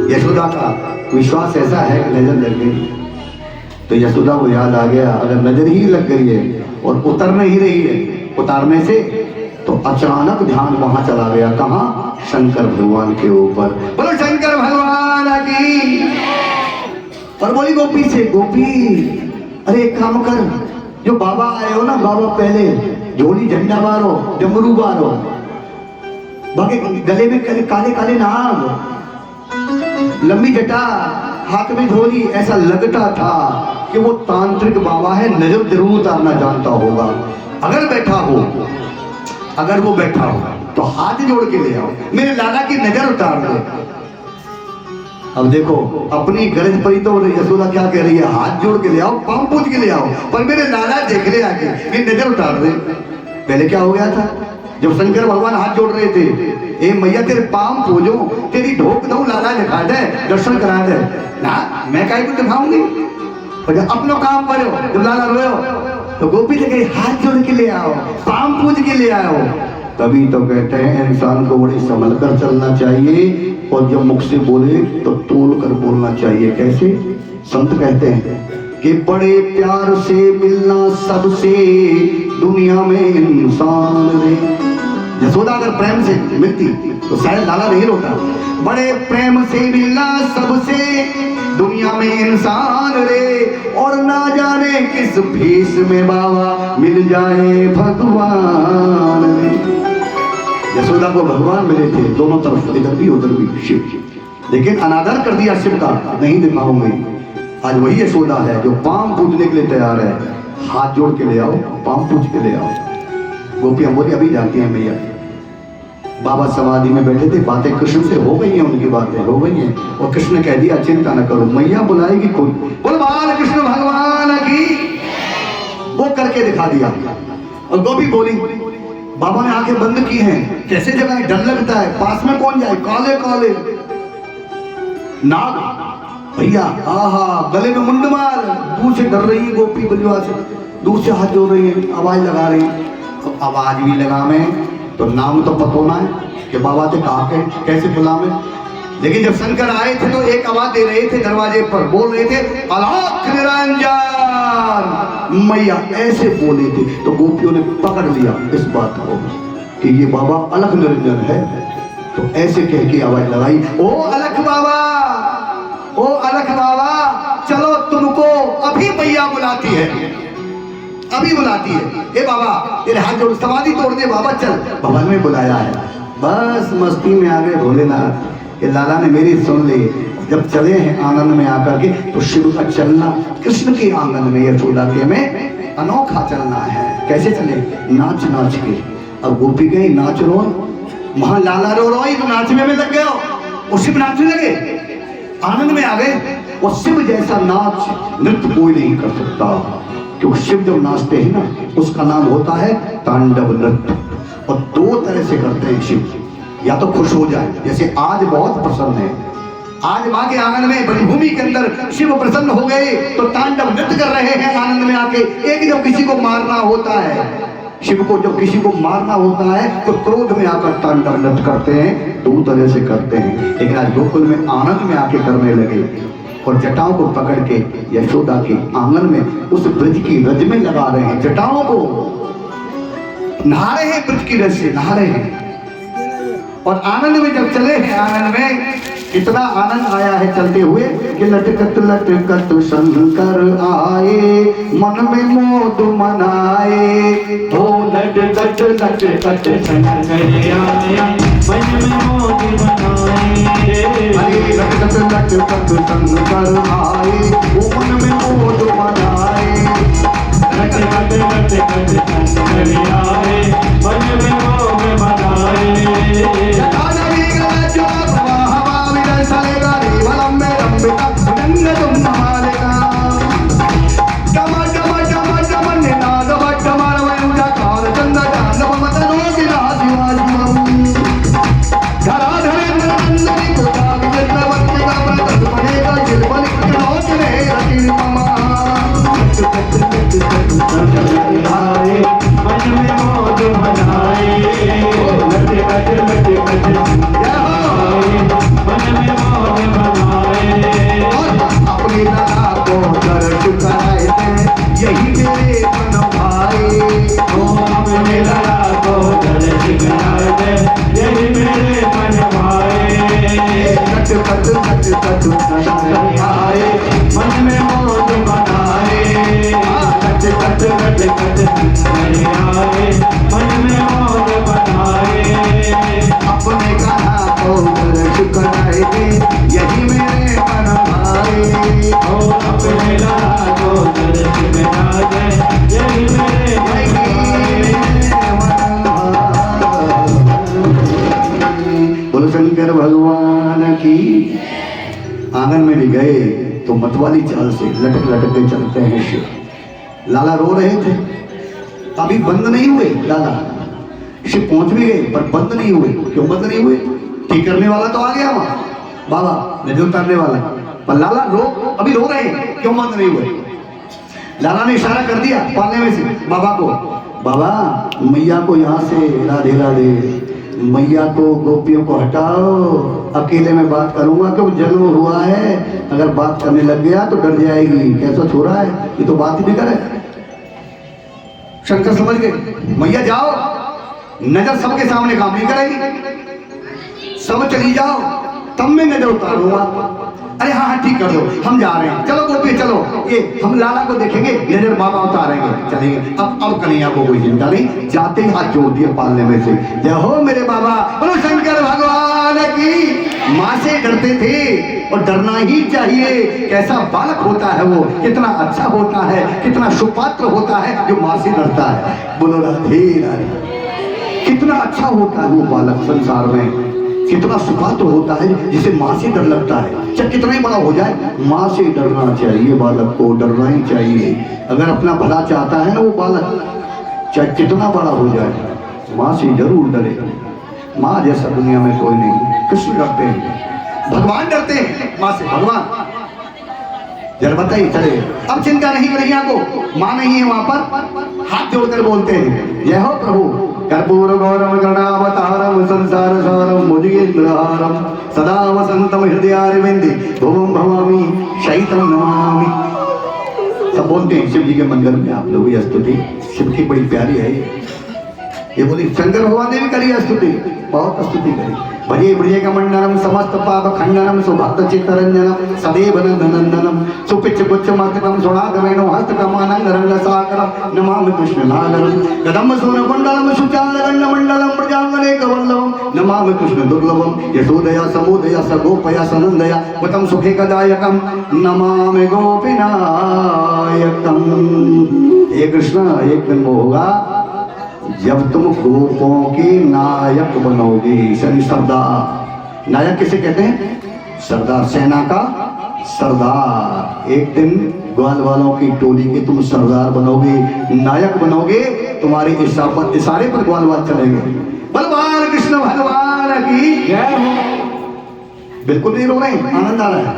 यशोदा का विश्वास ऐसा है कि नजर लग गई तो यशोदा को याद आ गया, अगर नजर ही लग गई है और उतर नहीं रही है उतारने से, तो अचानक ध्यान वहां चला गया। कहाँ? शंकर भगवान के ऊपर। बोलो शंकर भगवान की। और बोली गोपी से, गोपी अरे एक काम कर, जो बाबा आए हो ना, बाबा पहले झोली झंडा मारो, डमरू मारो, बाकी गले में काले काले नाग, लंबी जटा, हाथ में झोली, ऐसा लगता था कि वो तांत्रिक बाबा है, नजर जरूर उतारना जानता होगा। अगर वो बैठा हो तो हाथ जोड़ के ले आओ, मेरे लाला की नजर उतार दो। अब देखो अपनी गरज पड़ी तो यशोदा क्या कह रही है, हाथ जोड़ के ले आओ, पांव पूज के ले आओ, पर मेरे लाला देख ले आके मेरी नजर उतार दे। पहले क्या हो गया था, जब शंकर भगवान हाथ जोड़ रहे थे, ए मैया तेरे पांव पूजो, तेरी ढोक दो, लाला दिखा दे, दर्शन करा दे ना, मैं काहे को दिखाऊंगी। और जब अपनो काम करो, जब लाला रोयो तो गोपी ने कही हाथ जोड़ के ले आओ, पांव पूज के ले आओ। तभी तो कहते हैं इंसान को बड़ी संभल कर चलना चाहिए, और जब मुख से बोले तो तोल कर बोलना चाहिए। कैसे? संत कहते हैं कि बड़े प्यार से मिलना सबसे दुनिया में इंसान रे। यशोदा अगर प्रेम से मिलती तो शायद लाला नहीं रोता। बड़े प्रेम से मिलना सबसे दुनिया में इंसान रे, और ना जाने किस भेष में बाबा मिल जाए भगवान रे। यशोदा को भगवान मिले थे दोनों तरफ, इधर भी उधर भी शिव, लेकिन अनादर कर दिया शिव का, नहीं दिखाऊंगी। आज वही यशोदा है जो पांव पूजने के लिए तैयार है, हाथ जोड़ के ले आओ, पांव पूज के ले आओ। गोपियां बोली अभी जाती हैं मैया, बाबा समाधि में बैठे थे, बातें कृष्ण से हो गई हैं, उनकी बातें हो गई हैं, और कृष्ण कह दिया चिंता न करो, मैया बुलाएगी कोई। बोल बाल कृष्ण भगवान की। वो करके दिखा दिया। और गोपी बोली बाबा ने आंखें बंद की हैं, कैसे जगह डर लगता है, पास में कौन जाए, काले काले नाग भैया, आहा गले में मुंड मार, दूर से डर रही है गोपी बलिवा से, दूर से हाथ जोड़ रही है, आवाज लगा रही है। अब आवाज भी लगा मैं तो नाम तो पता होना है कि बाबा थे कहा के कैसे बुलावे। लेकिन जब शंकर आए थे तो एक आवाज दे रहे थे दरवाजे पर, बोल रहे थे अलख निरंजन। मैया ऐसे बोले थे तो गोपियों ने पकड़ लिया इस बात को कि ये बाबा अलख निरंजन है। तो ऐसे कह के आवाज लगाई, ओ अलख बाबा, ओ अलख बाबा, चलो तुमको अभी मैया बुलाती है, अभी बुलाती है। ए बाबा तेरे हाथ जोड़ समाधि तोड़ दे बाबा, चल। भवन में बुलाया है, बस मस्ती में आ गए भोलेनाथ। ये लाला ने मेरी सुन ली। जब चले हैं आंगन में आकर के तो शिव का चलना कृष्ण के आंगन में यशोदा के में अनोखा चलना है। कैसे चले? नाच नाच के। अब गोपी गई नाच रो, वहां लाला रो रोई तो नाचने में लग गए और शिव नाचने लगे, आनंद में आ गए। और शिव जैसा नाच नृत्य कोई नहीं कर सकता, क्योंकि शिव जब नाचते हैं ना उसका नाम होता है तांडव नृत्य। और दो तरह से करते हैं शिव, या तो खुश हो जाए, जैसे आज बहुत प्रसन्न है, आज माँ के आंगन में वनभूमि के अंदर शिव प्रसन्न हो गए तो तांडव नृत्य कर रहे हैं आनंद में आके। एक जब किसी को मारना होता है, शिव को जब किसी को मारना होता है तो क्रोध में आकर तांडव नृत्य करते हैं, दो तरह से करते हैं। लेकिन आज गोकुल में आनंद में आके करने लगे और जटाओं को पकड़ के यशोदा के आंगन में उस ब्रज की रज में लगा रहे हैं, जटाओं को नहा रहे हैं, ब्रज की रज से नहा रहे हैं। और आनंद में जब चले हैं, आनंद में इतना आनंद आया है चलते हुए कि लटकत लटकत शंकर आए, मन में मोद मनाए। ओ लटकत लटकत शंकर आया, मन में मोद मनाए। अरे लटकत लटकत शंकर आए, वो मन में मोद मनाए। लटकत लटकत शंकर आए, मन में मोद मनाए। यही मेरे मन भाई, ओ अपने लड़ा को दर्द कराए दे, यही मेरे मन भाए। Cut cut cut cut Shankar आए, मन में मोद मनाए। Cut cut cut cut Shankar आए, मन में मोद मनाए। अपने कहा को दर्द कराए दे, यही मेरे मन भाई। ओ अपने लड़ा को दर्द करा दे, यही मेरे मन भाए। बोलो शंकर भगवान की। आंगन में भी गए तो मतवाली चाल से लटक लटक के चलते हैं शिव। लाला रो रहे थे, अभी बंद नहीं हुए लाला। शिव पहुंच भी गए पर बंद नहीं हुए। क्यों बंद नहीं हुए? ठीक करने वाला तो आ गया वहां, बाबा नजर उतारने वाला, पर लाला अभी रो रहे हैं। क्यों बंद नहीं हुए? लाला ने इशारा कर दिया पालने में से बाबा को, बाबा मैया को यहाँ से राधे राधे, मैया को गोपियों को हटाओ, अकेले में बात करूंगा। क्यों? जन्म हुआ है, अगर बात करने लग गया तो डर जाएगी, कैसा छोरा है ये, तो बात ही नहीं करे। शंकर समझ गए, मैया जाओ, नजर सबके सामने काम नहीं करेगी, सब चली जाओ, तब मैं नजर उतारूंगा। अरे हाँ हाँ ठीक कर दो, हम जा रहे हैं, चलो गोपी चलो, ये हम लाला को देखेंगे, नजर बाबा उतारेंगे, चलेंगे। अब कन्हैया को कोई चिंता नहीं, जाते ही हाथ जोड़ दिए पालने में से, जय हो मेरे बाबा, बोलो शंकर भगवान की। माँ से डरते थे और डरना ही चाहिए। कैसा बालक होता है वो, कितना अच्छा होता है, कितना सुपात्र होता है जो माँ से डरता है। बोलो राधे राधे। कितना अच्छा होता है वो बालक संसार में, कितना सुपात्र होता है जिसे माँ से डर लगता है। चाहे कितना ही बड़ा हो जाए, माँ से डरना चाहिए, बालक को डरना ही चाहिए। अगर अपना भला चाहता है ना वो बालक, चाहे कितना बड़ा हो जाए, माँ से जरूर डरे। माँ जैसा दुनिया में कोई नहीं। कृष्ण डरते हैं, भगवान डरते हैं माँ से। भगवान जरा बताइए, चले अब चिंता नहीं कन्हैया को, माँ नहीं है वहां पर, हाथ जोड़कर बोलते हैं, जय हो प्रभु। कर्पूर गौरम करुणावतारम संसार सारम मुदिगेन्द्रहारम सदा वसंतम हृदयारविंदे भुवं भवामि शैतं नमामि। सब बोलते हैं शिव जी के मंदिर में आप लोग ये स्तुति शिव की बड़ी प्यारी है। ये बोली शंकर भगवान ने भी करी स्तुति, बहुत स्तुति करी। भजे ब्रजे का मंडनम समस्त पाप खंडनम सुभक्त चित्तरंजनम सदैव नंदनंदनम सुपिच पुच्छ मस्तकम सुनागमेनो हस्त कमानं रंग सागरम नमामि कृष्ण नागरम कदम सून कुंडलम सुचाल गंड मंडलम प्रजांगने कवल्लभम नमामि कृष्ण दुर्लभम यशोदया समोदया सगोपया सनंदया वतम सुखे कदायकम नमामि गोपीनायकम। हे कृष्ण एक दिन वो होगा जब तुम गोपों के नायक बनोगे। शनि सरदार, नायक किसे कहते हैं? सरदार, सेना का सरदार। एक दिन ग्वाल वालों की टोली के तुम सरदार बनोगे, नायक बनोगे, तुम्हारे इशारे पर ग्वाल वाल चलेंगे। बलवान कृष्ण भगवान की जय हो। बिल्कुल नहीं रो रहे, आनंद आ रहा है।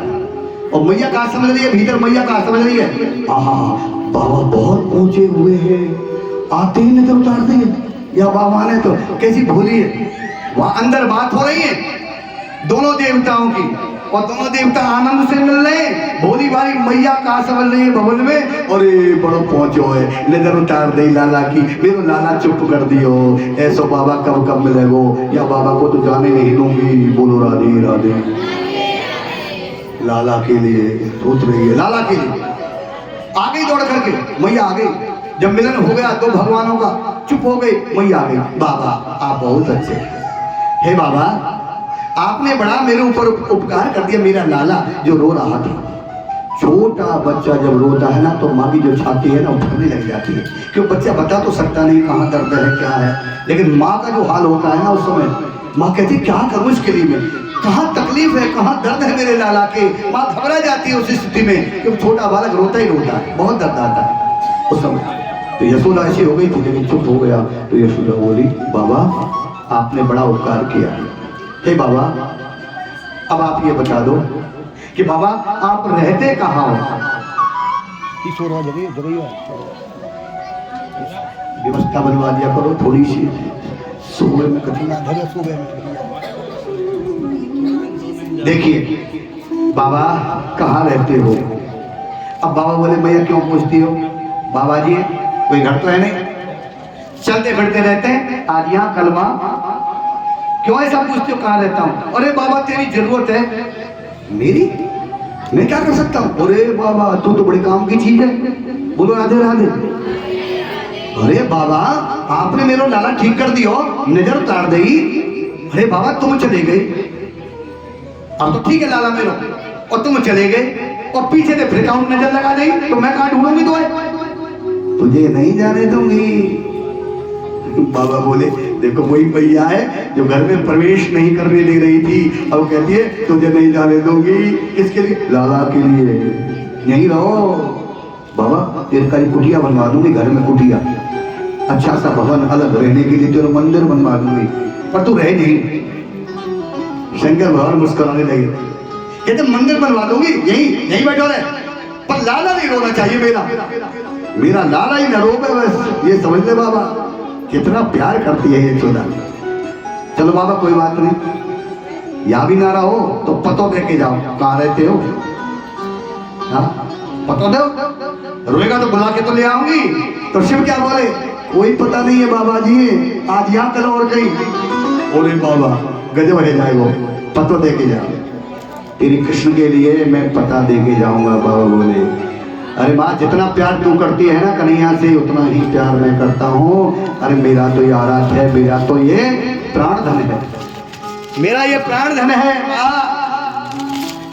और मैया कहाँ समझ रही है? भीतर मैया कहाँ समझ रही है? आहा बाबा बहुत ऊंचे हुए हैं, आते ही नजर उतार देंगे, या बाबा ने तो कैसी भूली है। वहां अंदर बात हो रही है दोनों देवताओं की, और दोनों देवता आनंद से मिल रहे हैं। भोली भारी मैया कहाँ समझ रही है भवन में, अरे बड़ो पहुंचो है, नजर उतार दे लाला की, मेरे लाला चुप कर दियो, ऐसो बाबा कब कब मिलेगो, या बाबा को तो जाने नहीं दूंगी। बोलो राधे राधे। लाला के लिए सोच रही है, लाला के लिए आ गई दौड़ करके मैया आ गई। जब मिलन हो गया दो भगवानों का, चुप हो गई मैया आ गई। बाबा आप बहुत अच्छे हे बाबा, आपने बड़ा मेरे ऊपर उपकार कर दिया। मेरा लाला जो रो रहा था, छोटा बच्चा जब रोता है ना तो माँ की जो छाती है ना उठने लग जाती है, क्योंकि बच्चा बता तो सकता नहीं कहाँ दर्द है क्या है, लेकिन माँ का जो हाल होता है ना उस समय माँ कहती क्या करूँ इसके लिए मैं, कहाँ तकलीफ है, कहाँ दर्द है मेरे लाला के। माँ घबरा जाती है उस स्थिति में, क्योंकि छोटा बालक रोता ही रोता है, बहुत दर्द आता है उस समय। तो यशोदा ऐसी हो गई थी, लेकिन चुप हो गया। तो यशोदा बोली बाबा आपने बड़ा उपकार किया। हे बाबा अब आप ये बता दो कि बाबा आप रहते कहाँ हो? व्यवस्था बनवा दिया करो थोड़ी सी, सुबह में कठिना धरे, सुबह में देखिए बाबा कहाँ रहते हो? अब बाबा बोले मैया क्यों पूछती हो? बाबा जी कोई घर तो है नहीं, चलते फिरते रहते हैं, आज यहाँ कल वहाँ, क्यों ऐसा पूछते हो कहाँ रहता हूँ? अरे बाबा तेरी जरूरत है। मेरी? मैं क्या कर सकता हूँ? अरे बाबा तू तो बड़े काम की चीज है। बोलो राधे राधे। अरे बाबा आपने मेरा लाला ठीक कर दियो, नजर उतार दी। अरे बाबा तुम चले गए, अब तो ठीक है लाला मेरा, और तुम चले गए और पीछे से फिर काउंट नजर लगा दी तो मैं कहाँ ढूंढूंगी? तुझे नहीं जाने दूंगी। बाबा बोले देखो वही भैया है जो घर में प्रवेश नहीं करने दे रही थी, अब कहती है तुझे नहीं जाने दूंगी। किसके लिए? लाला के लिए। यहीं रहो बाबा, तेरे का कुटिया बनवा दूंगी, घर में कुटिया, अच्छा सा भवन अलग रहने के लिए तेरा मंदिर बनवा दूंगी, पर तू रह नहीं। शंकर भगवान मुस्कुराने लगे, कहते मंदिर बनवा दूंगी, यहीं बैठो रहे, पर लाला नहीं रोना चाहिए। मेरा लाला ही न रोवे बस, ये समझ ले बाबा कितना प्यार करती है ये चोदा। चलो बाबा कोई बात नहीं, या भी ना रहो तो पतो दे के जाओ कहाँ रहते हो। हाँ पतो दो, रोएगा तो बुला के तो ले आऊंगी। तो शिव क्या बोले? कोई पता नहीं है बाबा जी, आज यहाँ कल और कहीं। बोले बाबा गजब है जाए, वो पतो दे के जाओ। तेरी कृष्ण के लिए मैं पता दे के जाऊंगा। बाबा बोले अरे माँ जितना प्यार तू करती है ना कन्हैया से, उतना ही प्यार मैं करता हूँ। अरे मेरा तो ये आराध है, मेरा तो ये प्राण धन है, मेरा ये प्राण धन है।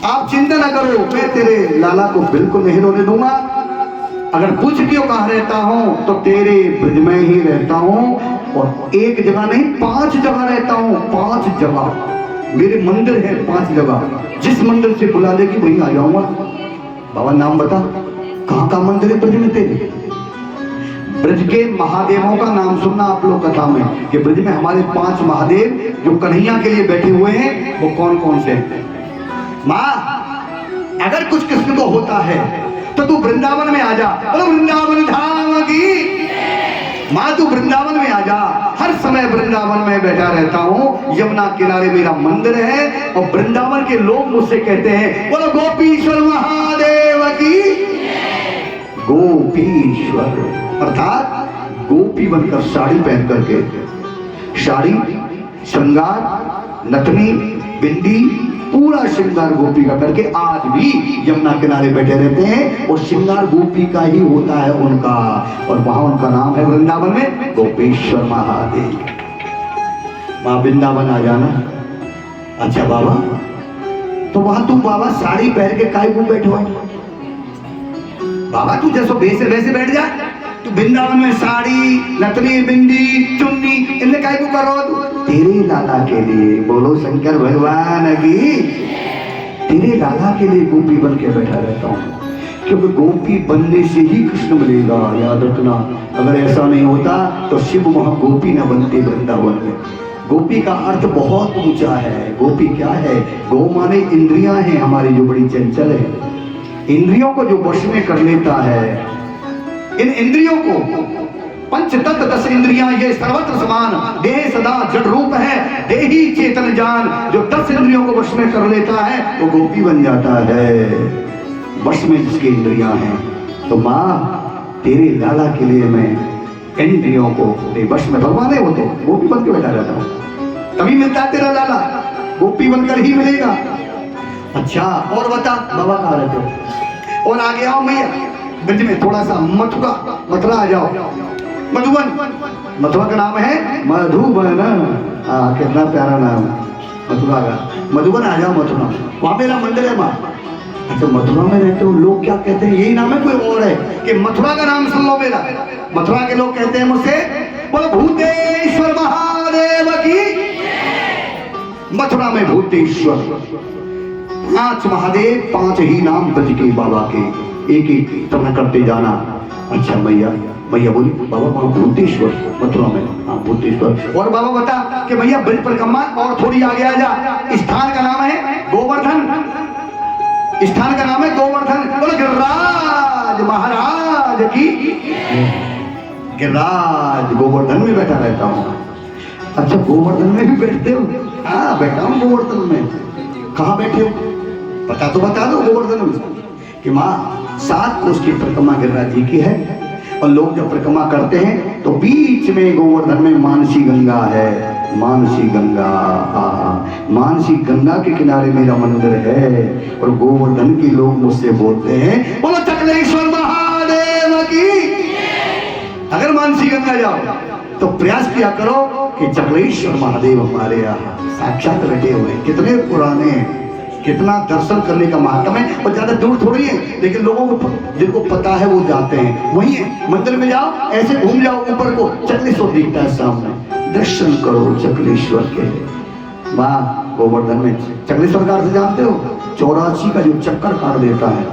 आप चिंता ना करो, मैं तेरे लाला को बिल्कुल नहीं रोने दूंगा। अगर पूछ क्यों कहाँ रहता हूँ तो तेरे ब्रज में ही रहता हूँ, और एक जगह नहीं 5 जगह रहता हूँ। 5 जगह मेरे मंदिर है, 5 जगह। जिस मंदिर से बुला देगी वहीं आ जाऊंगा। बाबा नाम बता, कहाँ का मंदिर है ब्रज में तेरे? ब्रज के महादेवों का नाम सुनना आप लोग कथा में, कि ब्रज में हमारे 5 महादेव जो कन्हैया के लिए बैठे हुए हैं, वो कौन कौन से? माँ अगर कुछ कृष्ण को होता है तो तू वृंदावन में आ जा। वृंदावन धाम की माँ तू वृंदावन में आ जा, हर समय वृंदावन में बैठा रहता हूँ, यमुना किनारे मेरा मंदिर है और वृंदावन के लोग मुझसे कहते हैं बोलो गोपीश्वर महादेव की। गोपीश्वर अर्थात गोपी बनकर साड़ी पहन करके, साड़ी श्रृंगार नथनी बिंदी पूरा श्रृंगार गोपी का करके आज भी यमुना किनारे बैठे रहते हैं और श्रृंगार गोपी का ही होता है उनका, और वहां उनका नाम है वृंदावन में गोपेश्वर महादेव। मां वृंदावन आ जाना। अच्छा बाबा, तो वहां तू बाबा साड़ी पहन के काय को बैठो है? बाबा तू जैसो वैसे वैसे बैठ जा, तू वृंदावन में साड़ी नथनी बिंदी चुन्नी इनमें काय को करो? तेरे लाला के लिए, बोलो शंकर भगवान की, तेरे लाला के लिए गोपी बन के बैठा रहता हूँ, क्योंकि गोपी बनने से ही कृष्ण मिलेगा। याद रखना, अगर ऐसा नहीं होता तो शिव वहां गोपी न बनते वृंदावन में। गोपी का अर्थ बहुत ऊंचा है। गोपी क्या है? गो माने इंद्रियां हैं हमारी जो बड़ी चंचल है, इंद्रियों को जो वश में कर लेता है। इन इंद्रियों को पंच तत्व 10 इंद्रियां ये सर्वत्र समान, देह सदा जड़ रूप है, देही चेतन जान। जो 10 इंद्रियों को वश में कर लेता है वो गोपी बन जाता है, वश में जिसकी इंद्रियां हैं। तो माँ तेरे लाला के लिए मैं इंद्रियों को वश में, भगवान है वो तो गोपी बन के बैठा रहता हूँ, तभी मिलता है तेरा लाला, गोपी बनकर ही मिलेगा। अच्छा और बता बाबा कहाँ रहते हो? और आगे आओ मैया ब्रज में थोड़ा सा मथुरा आ जाओ, मधुबन, मथुरा का नाम है मधुबन। कितना प्यारा नाम मथुरा का, मधुबन आ जाओ मथुरा, वहां मेरा मंदिर है माँ। अच्छा मथुरा में रहते हो, लोग क्या कहते हैं यही नाम है कोई और है कि मथुरा का नाम सुन लो मेरा? मथुरा के लोग कहते हैं मुझसे बोलो भूतेश्वर महादेव की। मथुरा में भूतेश्वर, 5 महादेव, 5 ही नाम ब्रज के बाबा के, एक एक तरह करते जाना। अच्छा मैया बोली बाबा वहां भूतेश्वर मथुरा में, हाँ भूतेश्वर। और बाबा बता कि भैया ब्रज परिक्रमा और थोड़ी आगे आ जा, स्थान का नाम है गोवर्धन, स्थान का नाम है गोवर्धन। बोलो गिरिराज महाराज की। गिरिराज गोवर्धन में बैठा रहता हूँ। अच्छा गोवर्धन में भी बैठते हो? हाँ बैठा हूँ गोवर्धन में। कहाँ बैठे हो पता तो बता दो। गोवर्धन में कि माँ 7 कोस की परिक्रमा गिरिराज जी की है, और लोग जब परिक्रमा करते हैं तो बीच में गोवर्धन में मानसी गंगा है, मानसी गंगा। मानसी गंगा के किनारे मेरा मंदिर है, और गोवर्धन के लोग मुझसे बोलते हैं बोलो चकलेश्वर महादेव की। अगर मानसी गंगा जाओ तो प्रयास किया करो कि चकलेश्वर महादेव हमारे यहाँ साक्षात बैठे हुए, कितने पुराने हैं, कितना दर्शन करने का महात्म है। और ज्यादा दूर थोड़ी है, लेकिन लोगों को जिनको पता है वो जाते हैं। वहीं है मंदिर में जाओ, ऐसे घूम जाओ ऊपर को, चकलेश्वर दिखता है सामने, दर्शन करो चकलेश्वर के। माँ गोवर्धन में चकलेश्वर का अर्थ जानते हो? 84 का जो चक्कर काट देता है,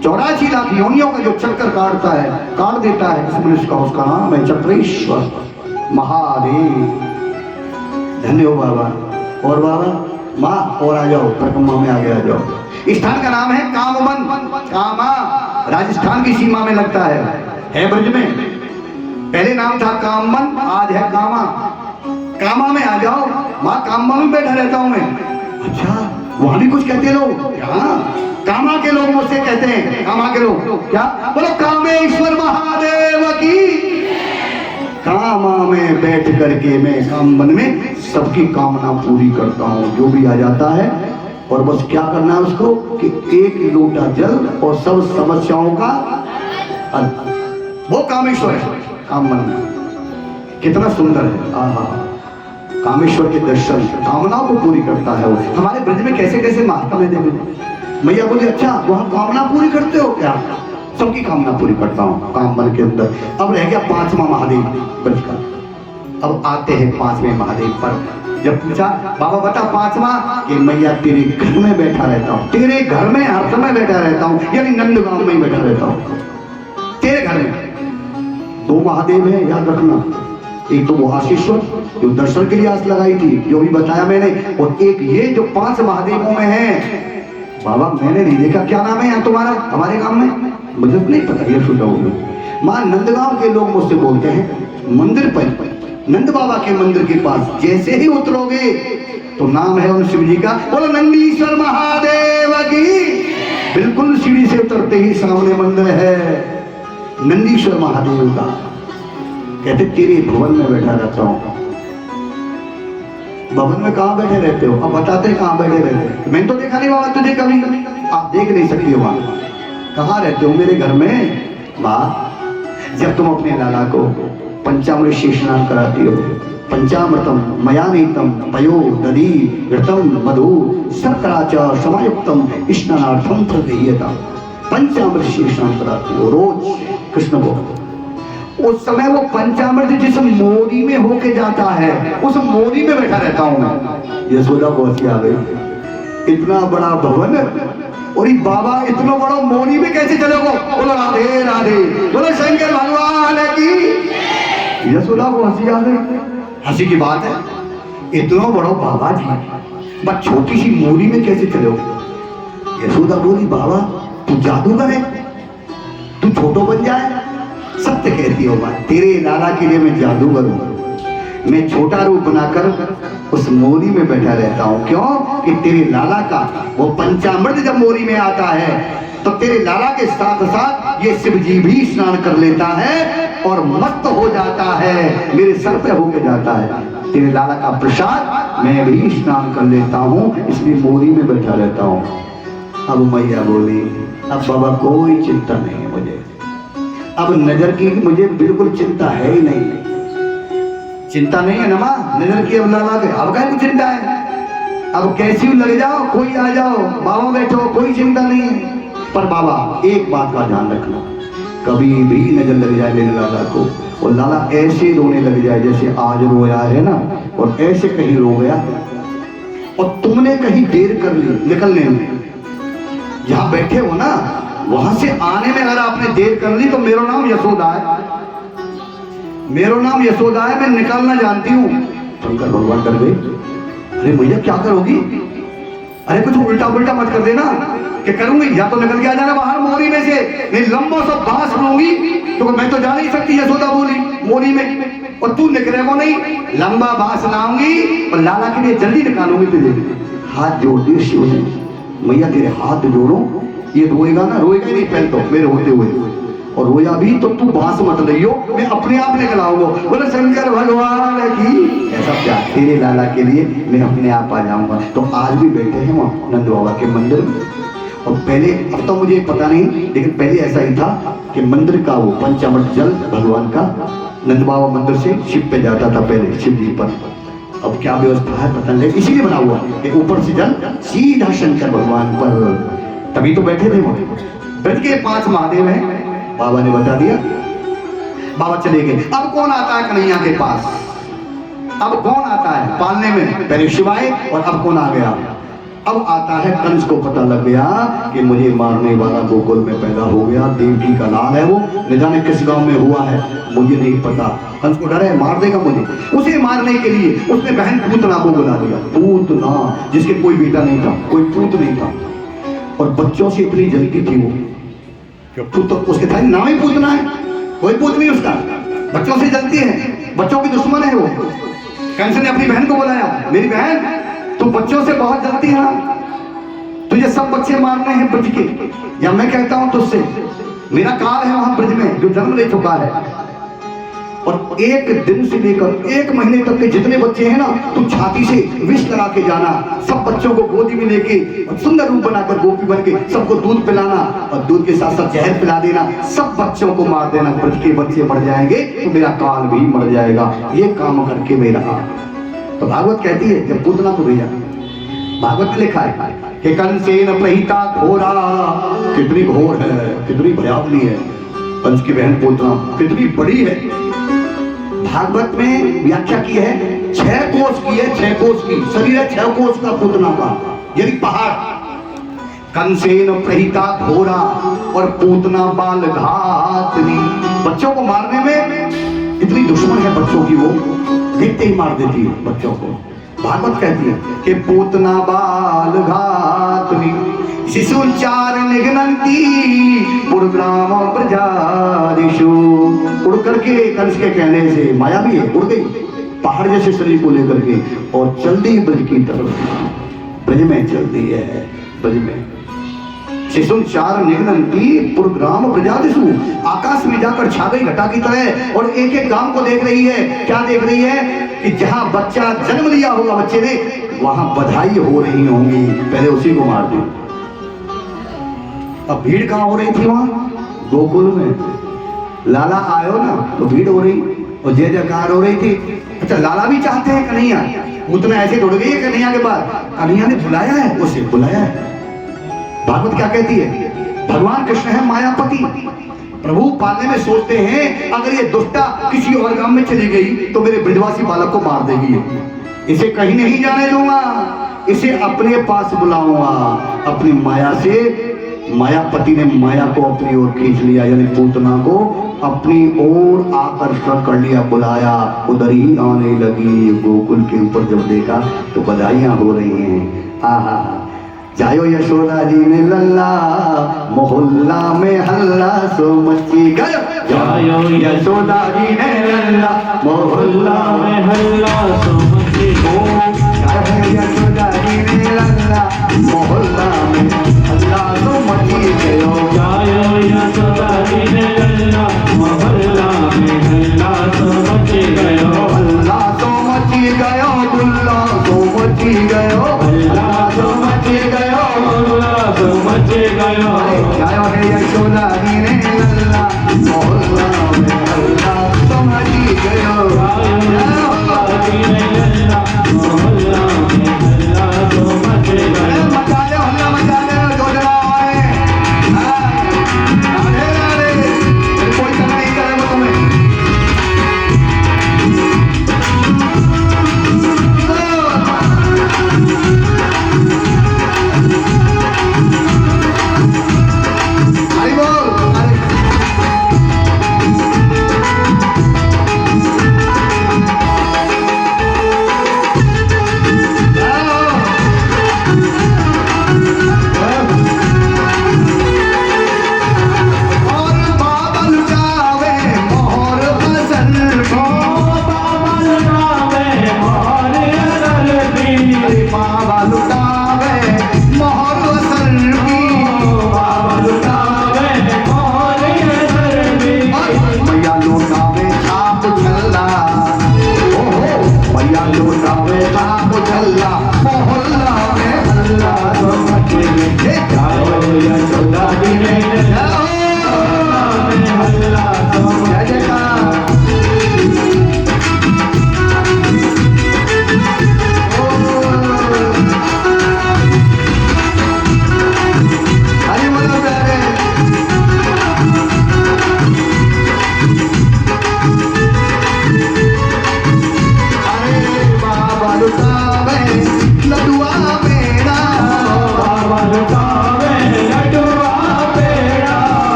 84 लाख योनियों का जो चक्कर काटता है, काट देता है, इसमें उसका नाम है चक्रेश्वर महादेव। धन्य हो बाबा। और बाबा माँ और आ जाओ, परिक्रमा में आगे आ जाओ। स्थान का नाम है कामवन, कामा राजस्थान की सीमा में लगता है ब्रज में। पहले नाम था कामवन, आज है कामा। कामा में आ जाओ माँ, कामा में बैठा रहता हूँ मैं। अच्छा वहां भी कुछ कहते लोग? हाँ कामा के लोग मुझसे कहते हैं, कामा के लोग क्या बोलो कामेश्वर महादेव की। कामा में बैठ करके मैं कामवन में सबकी कामना पूरी करता हूँ, जो भी आ जाता है। और बस क्या करना है उसको कि 1 लोटा जल और सब समस्याओं का वो कामेश्वर है कामवन में। कितना सुंदर है। आहा कामेश्वर के दर्शन, कामनाओं को पूरी करता है वो। हमारे ब्रज में कैसे कैसे महात्मा है देखो। मैया बोली अच्छा वहां कामना पूरी करते हो क्या? सबकी कामना पूरी करता हूँ कामवन के अंदर। अब रह गया 5वां महादेव ब्रज का। अब आते हैं 5वें महादेव पर। जब पूछा बाबा बता 5वां, कि मैया तेरे घर में बैठा रहता हूँ, तेरे घर में हर समय बैठा रहता हूँ, यानी नंदगांव में ही बैठा रहता हूँ तेरे घर में। 2 महादेव है याद रखना, एक तो वो आशीश्वर जो दर्शन के लिए आस लगाई थी, जो भी बताया मैंने, और एक ये जो 5 महादेवों में है। बाबा मैंने नहीं देखा, क्या नाम है यहाँ तुम्हारा? हमारे गांव में मुझे नहीं पता, ये सुना होगा। मां नंदगांव के लोग मुझसे बोलते हैं मंदिर पर नंद बाबा के मंदिर के पास जैसे ही उतरोगे तो नाम है उन शिव जी का, बोलो नंदीश्वर महादेव की। बिल्कुल सीढ़ी से उतरते ही सामने मंदिर है नंदीश्वर महादेव का। कहते तेरे भवन में बैठा रहता हूं। भवन में कहां बैठे रहते हो? अब बताते कहां बैठे रहते हो। मैंने तो देखा नहीं बाबा तुझे कभी, आप देख नहीं सकती हो। वहां कहां रहते हो? मेरे घर में। वाह, जब तुम अपने लाला को पंचामृत से स्नान कराती हो, पंचामृतम मयानीतम पयो दधी घृतम मधु शर्कराचा समायुक्तम स्नानार्थम प्रदीयता, पंचामृत से स्नान कराती हो रोज कृष्ण को। उस समय वो पंचामृत जिस मोरी में होके जाता है उस मोरी में बैठा रहता हूं मैं। यशोदा पहुंची आ गई, इतना बड़ा भवन और ये बाबा इतना बड़ा मोरी में कैसे चलेगा? बोलो राधे राधे, बोलो शंकर भगवान की। यशोदा को हंसी आ गई। हंसी की बात है, इतना बड़ा बाबा जी बस छोटी सी मोरी में कैसे चलोगे? यशोदा बोली बाबा तू जादूगर है, तू छोटो बन जाए। सत्य कहती हो बात, तेरे लाला के लिए मैं जादूगर हूं। मैं छोटा रूप बनाकर उस मोरी में बैठा रहता हूं। क्यों? कि तेरे लाला का वो पंचामृत जब मोरी में आता है तो तेरे लाला के साथ साथ ये शिव जी भी स्नान कर लेता है और मस्त हो जाता है, मेरे सर पे होके जाता है। तेरे लाला का प्रसाद मैं भी स्नान कर लेता हूं, इसलिए मोरी में बैठा रहता हूं। अब मैया बोली अब बाबा कोई चिंता नहीं है मुझे, अब नजर की मुझे बिल्कुल चिंता है ही नहीं। चिंता नहीं है ना मां, नजर की अब लाला के अब क्या चिंता है? अब कैसी लग जाओ, कोई आ जाओ, बाबा बैठो, कोई चिंता नहीं है। पर बाबा एक बात का ध्यान रखना, कभी भी नजर लग जाए मेरे लाला को और लाला ऐसे रोने लग जाए जैसे आज रोया है ना, और ऐसे कहीं रो गया और तुमने कहीं देर कर ली निकलने में, जहां बैठे हो ना वहां से आने में अगर आपने देर कर ली तो मेरा नाम यशोदा है, मेरा नाम यशोदा है, मैं निकालना जानती हूँ। शंकर भगवान कर गए, अरे भैया क्या करोगी? अरे कुछ उल्टा उल्टा मत कर देना कि करूंगी, या तो निकल के आ जाना बाहर मोरी में से, नहीं लंबा सा बांस लूंगी क्योंकि मैं तो जा नहीं सकती। यशोदा बोली मोरी में, और तू निकलेगा नहीं, लंबा बांस लाऊंगी और लाला के लिए जल्दी निकालूंगी तुझे। हाथ जोड़ दिए शिव ने, मैया तेरे हाथ जोड़ो, ये रोएगा ना, रोएगा ही नहीं पहले तो मेरे होते हुए, और रोया भी तो तू बांस मत लियो, मैं अपने आप निकल आऊंगा। बोले शंकर भगवान की। ऐसा प्यार तेरे लाला के लिए मैं अपने आप आ जाऊंगा। तो आज भी बैठे हैं वहाँ नंद बाबा के मंदिर में, और पहले अब तो मुझे पता नहीं, लेकिन पहले ऐसा ही था कि मंदिर का वो पंचामृत जल भगवान का नंद बाबा मंदिर से शिव पे जाता था पहले, शिव जी पर। अब क्या व्यवस्था है पता नहीं, इसीलिए बना हुआ कि ऊपर से जल सीधा शंकर भगवान पर, तभी तो बैठे थे वहां। ब्रज के 5 महादेव हैं, बाबा ने बता दिया। बाबा चले गए। अब कौन आता है कन्हैया के पास? अब कौन आता है पालने में? पहले शिवाय, और अब कौन आ गया? अब आता है कंस को पता लग गया कि मुझे मारने वाला गोकुल में पैदा हो गया, देवकी का लाल है वो, न जाने किस गांव में हुआ है मुझे नहीं पता। कंस को डर है मार देगा मुझे। उसे मारने के लिए उसने बहन पूतना को बुला लिया। पूतना जिसके कोई बेटा नहीं था, कोई पूत नहीं था, और बच्चों से इतनी जल्दी थी वो, पुत्र उसके था नाम ही पूतना है, कोई पूत नहीं उसका, बच्चों से जलती है, बच्चों की दुश्मन है वो। कंस ने अपनी बहन को बुलाया, मेरी बहन तू बच्चों से बहुत जलती है, तुझे सब बच्चे मारने हैं ब्रज के, या मैं कहता हूं तुझसे, मेरा काल है वहां ब्रज में जो जन्म ले चुका है, और 1 दिन से लेकर 1 महीने तक के जितने बच्चे हैं ना, तू छाती से विष लगा के जाना, सब बच्चों को गोदी में लेके सुंदर रूप बनाकर गोपी बन के सबको दूध पिलाना, और दूध के साथ साथ जहर पिला देना, सब बच्चों को मार देना, ब्रज के बच्चे मर जाएंगे तो मेरा काल भी मर जाएगा, ये काम करके मेरा। तो भागवत कहती है जब पूतना को भेजा, भागवत में लिखा है कि कंसेन प्रहिता घोरा, कितनी घोर है, कितनी भयावनी है कंस की बहन पूतना, कितनी बड़ी है। भागवत में व्याख्या की है 6 कोस की है, 6 कोस की शरीर है, 6 कोस का पूतना का, यानी पहाड़। कंसेन प्रहिता घोरा और पूतना बाल घातनी, बच्चों को मारने में इतनी दुश्मन है बच्चों की, वो देखते ही मार देती है बच्चों को। भागवत कहती है कि पूतना बाल घातनी, शिशुचार निघ्नन्ति पुरग्राम प्रजादिषु। उड़ करके कंस के कहने से माया भी है, उड़ गई पहाड़ जैसे शरीर को लेकर के और चल दी ब्रज की तरफ। ब्रज में चलती है, ब्रज में शिशुचार निघ्नन्ति पुरग्राम प्रजादिषु। आकाश में जाकर छा गई घटा की तरह और एक एक गांव को देख रही है। क्या देख रही है कि जहां बच्चा जन्म लिया होगा बच्चे ने, वहां बधाई हो रही होंगी, पहले उसी को मार दो। अब भीड़ कहां हो रही थी? वहां गोकुल में। लाला आयो ना तो भीड़ हो रही और जय जयकार हो रही थी। अच्छा, लाला भी चाहते हैं कन्हैया, उतना ऐसे दौड़ गई है कन्हैया के बाद, कन्हैया ने बुलाया है, उसे बुलाया है। भागवत क्या कहती है? भगवान कृष्ण है मायापति, प्रभु पालने में सोचते हैं अगर ये दुष्टा किसी और गांव में चली गई तो मेरे ब्रजवासी बालक को मार देगी, इसे कहीं नहीं जाने दूंगा, इसे अपने पास बुलाऊंगा। अपनी माया से मायापति ने माया को अपनी ओर खींच लिया, यानी पूतना को अपनी ओर आकर्षण कर लिया, बुलाया, उधर ही आने लगी। गोकुल के ऊपर जब देखा तो बधाइयां हो रही हैं। आहा, जायो यशोदा जी ने लल्ला, मोहल्ला में हल्ला सो मची गयो। जायो यशोदा जी ने लल्ला, मोहल्ला में हल्ला सो मची गयो। जायो यशोदा जी ने लल्ला, मोहल्ला में हल्ला सो मची गयो। जायो यशोदा जी ने लल्ला, मोहल्ला में हल्ला सो मची गयो। हल्ला सो मची गयो, गुल्ला सो मची गयो, हल्ला सो मची गयो, हल्ला सो मची गयो। जायो है यशोदा जी ने लल्ला, मोहल्ला में हल्ला सो मची गयो। जायो यशोदा जी ने लल्ला, मोहल्ला में हल्ला सो मची गयो। मचायो